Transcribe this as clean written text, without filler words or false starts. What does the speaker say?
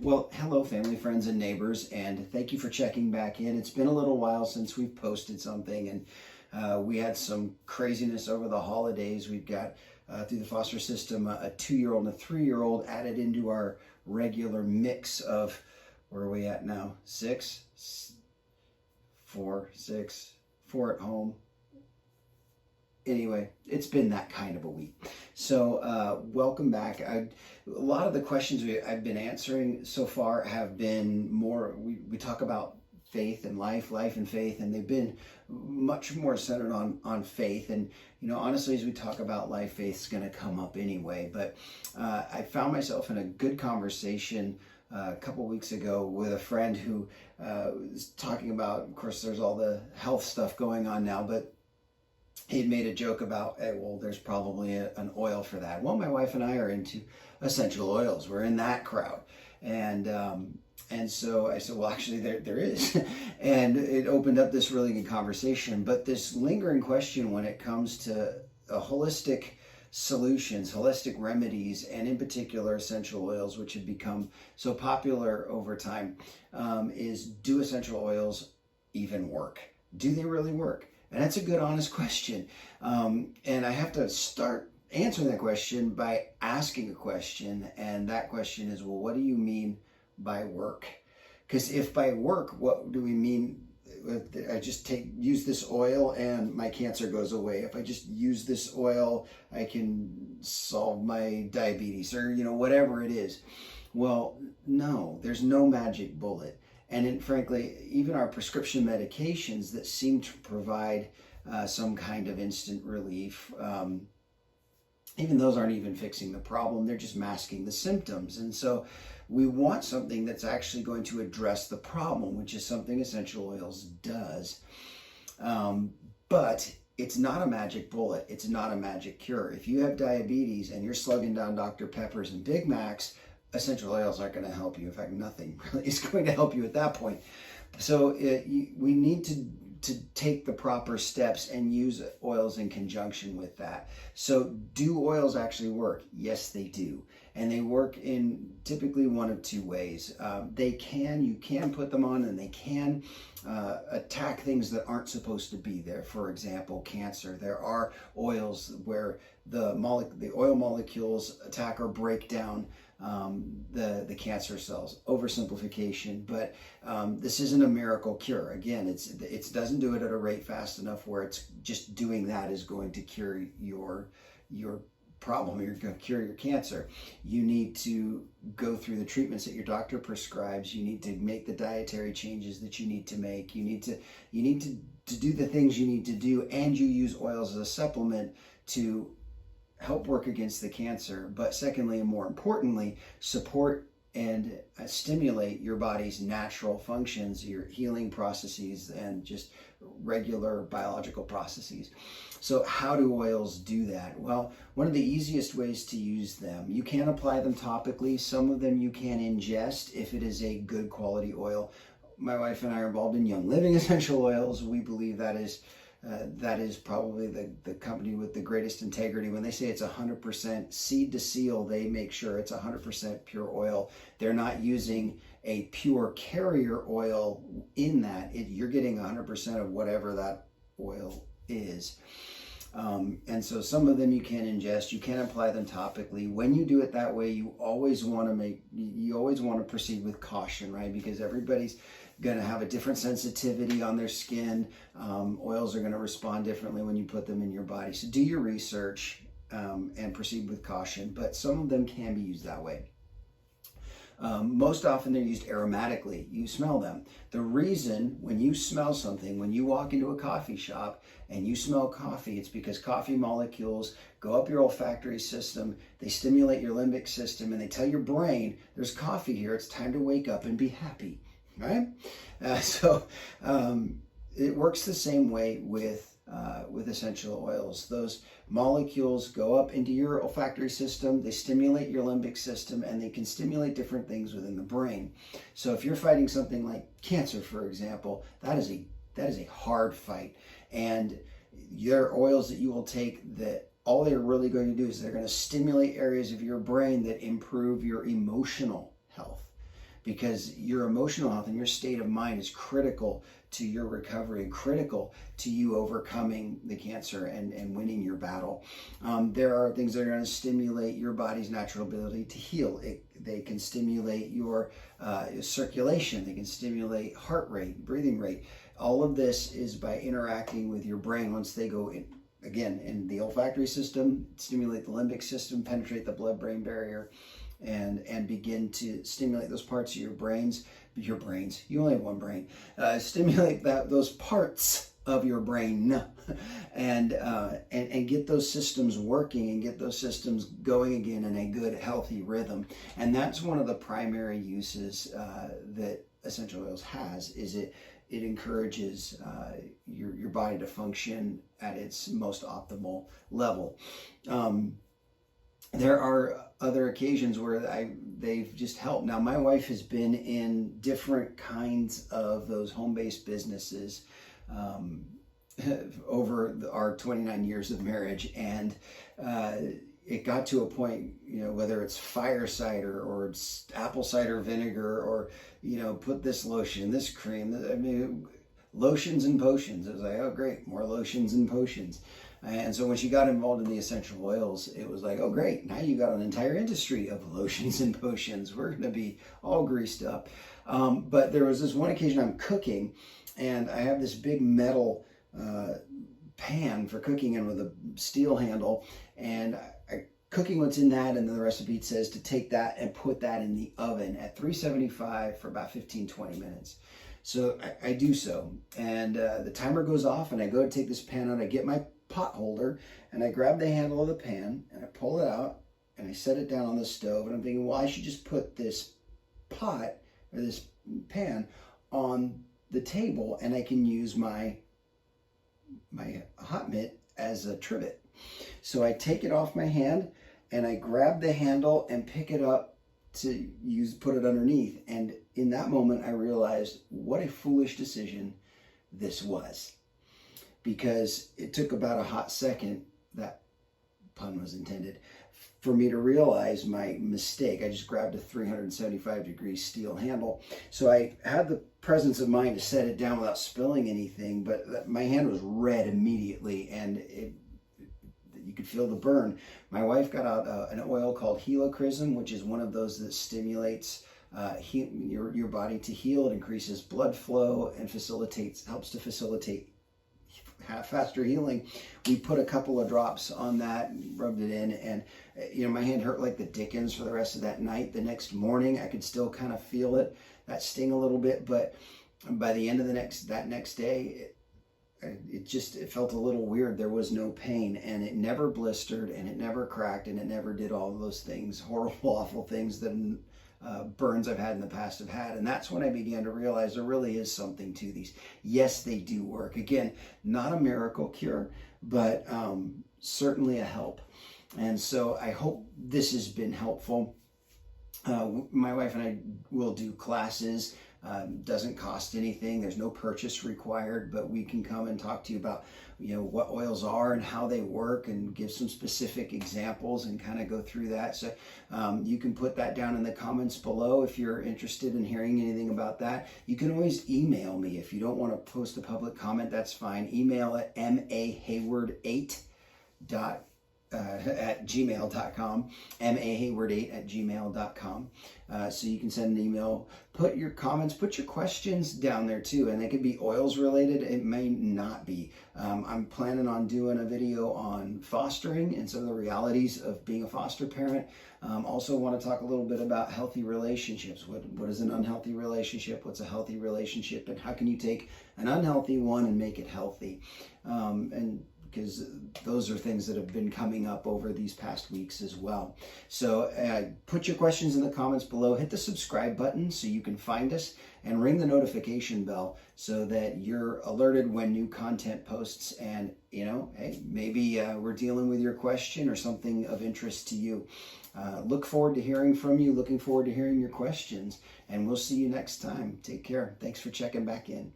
Well, hello, family, friends, and neighbors, and thank you for checking back in. It's been a little while since we've posted something, and we had some craziness over the holidays. We've got, through the foster system, a 2-year-old and a 3-year-old added into our regular mix of, where are we at now? Four at home. Anyway, it's been that kind of a week. So welcome back. A lot of the questions I've been answering so far have been more, we talk about faith and life and faith, and they've been much more centered on faith. And, you know, honestly, as we talk about life, faith's going to come up anyway. But I found myself in a good conversation a couple weeks ago with a friend who was talking about, of course, there's all the health stuff going on now, but he had made a joke about, hey, well, there's probably an oil for that. Well, my wife and I are into essential oils. We're in that crowd. And so I said, well, actually, there is. And it opened up this really good conversation. But this lingering question when it comes to holistic solutions, holistic remedies, and in particular essential oils, which have become so popular over time, is, do essential oils even work? Do they really work? And that's a good, honest question. And I have to start answering that question by asking a question. And that question is, well, what do you mean by work? Because if by work, what do we mean? If I just use this oil and my cancer goes away. If I just use this oil, I can solve my diabetes, or, you know, whatever it is. Well, no, there's no magic bullet. And frankly, even our prescription medications that seem to provide some kind of instant relief, even those aren't even fixing the problem, they're just masking the symptoms. And so we want something that's actually going to address the problem, which is something essential oils does. But it's not a magic bullet. It's not a magic cure. If you have diabetes and you're slugging down Dr. Peppers and Big Macs, essential oils aren't going to help you. In fact, nothing really is going to help you at that point. So we need to take the proper steps and use oils in conjunction with that. So do oils actually work? Yes, they do. And they work in typically one of two ways. You can put them on, and they can attack things that aren't supposed to be there. For example, cancer. There are oils where the oil molecules attack or break down the cancer cells. Oversimplification, but this isn't a miracle cure. Again, it doesn't do it at a rate fast enough where it's just doing that is going to cure your problem. You're going to cure your cancer. You need to go through the treatments that your doctor prescribes. You need to make the dietary changes that you need to make. You need to do the things you need to do, and you use oils as a supplement to help work against the cancer. But secondly, and more importantly, support and stimulate your body's natural functions, your healing processes, and just regular biological processes. So how do oils do that? Well, one of the easiest ways to use them, you can apply them topically. Some of them you can ingest if it is a good quality oil. My wife and I are involved in Young Living essential oils. We believe that is probably the company with the greatest integrity. When they say it's 100% seed to seal, they make sure it's 100% pure oil. They're not using a pure carrier oil in that. You're getting 100% of whatever that oil is. And so some of them you can ingest, you can apply them topically. When you do it that way, you always want to proceed with caution, right? Because everybody's going to have a different sensitivity on their skin. Oils are going to respond differently when you put them in your body. So do your research and proceed with caution, but some of them can be used that way. Most often they're used aromatically. You smell them. The reason when you smell something, when you walk into a coffee shop and you smell coffee, it's because coffee molecules go up your olfactory system, they stimulate your limbic system, and they tell your brain, there's coffee here, it's time to wake up and be happy, right? So it works the same way with essential oils. Those molecules go up into your olfactory system, they stimulate your limbic system, and they can stimulate different things within the brain. So if you're fighting something like cancer, for example, that is a hard fight. And your oils that you will take, that all they're really going to do is they're going to stimulate areas of your brain that improve your emotional health. because your emotional health and your state of mind is critical to your recovery and critical to you overcoming the cancer and winning your battle. There are things that are going to stimulate your body's natural ability to heal. They can stimulate your circulation. They can stimulate heart rate, breathing rate. All of this is by interacting with your brain. Once they go in, again, in the olfactory system, stimulate the limbic system, penetrate the blood-brain barrier, and begin to stimulate those parts of your brains, you only have one brain, stimulate those parts of your brain and get those systems working and get those systems going again in a good, healthy rhythm. And that's one of the primary uses that essential oils has, is it encourages your body to function at its most optimal level. There are other occasions where they've just helped. Now, my wife has been in different kinds of those home-based businesses over our 29 years of marriage, and it got to a point, whether it's fire cider or it's apple cider vinegar or, put this lotion, this cream, lotions and potions. It was like, oh, great, more lotions and potions. And so when she got involved in the essential oils, it was like, oh, great, now you got an entire industry of lotions and potions. We're going to be all greased up. But there was this one occasion I'm cooking, and I have this big metal pan for cooking in with a steel handle, and cooking what's in that, and then the recipe says to take that and put that in the oven at 375 for about 15-20 minutes. So I do so, and the timer goes off, and I go to take this pan out. I get my pot holder, and I grab the handle of the pan, and I pull it out, and I set it down on the stove, and I'm thinking, well, I should just put this pot or this pan on the table, and I can use my hot mitt as a trivet. So I take it off my hand, and I grab the handle and pick it up to put it underneath. And in that moment, I realized what a foolish decision this was, because it took about a hot second, that pun was intended, for me to realize my mistake. I just grabbed a 375-degree steel handle. So I had the presence of mind to set it down without spilling anything, but my hand was red immediately, and you could feel the burn. My wife got out an oil called Helichrysum, which is one of those that stimulates your body to heal. It increases blood flow and helps to facilitate faster healing. We put a couple of drops on that, rubbed it in, and my hand hurt like the dickens for the rest of that night. The next morning, I could still kind of feel that sting a little bit, but by the end of that next day, it felt a little weird. There was no pain, and it never blistered, and it never cracked, and it never did all of those things, horrible, awful things that burns I've had in the past have had. And that's when I began to realize there really is something to these. Yes, they do work. Again, not a miracle cure, but certainly a help. And so I hope this has been helpful. My wife and I will do classes. Doesn't cost anything. There's no purchase required, but we can come and talk to you about what oils are and how they work, and give some specific examples and kind of go through that. So you can put that down in the comments below if you're interested in hearing anything about that. You can always email me if you don't want to post a public comment. That's fine. Email at mahayward8 at gmail.com, mahayward8@gmail.com. So you can send an email, put your comments, put your questions down there too, and they could be oils related. It may not be. I'm planning on doing a video on fostering and some of the realities of being a foster parent. Also want to talk a little bit about healthy relationships. What is an unhealthy relationship? What's a healthy relationship? And how can you take an unhealthy one and make it healthy? Because those are things that have been coming up over these past weeks as well. So put your questions in the comments below. Hit the subscribe button so you can find us, and ring the notification bell so that you're alerted when new content posts. And, hey, maybe we're dealing with your question or something of interest to you. Look forward to hearing from you. Looking forward to hearing your questions. And we'll see you next time. Take care. Thanks for checking back in.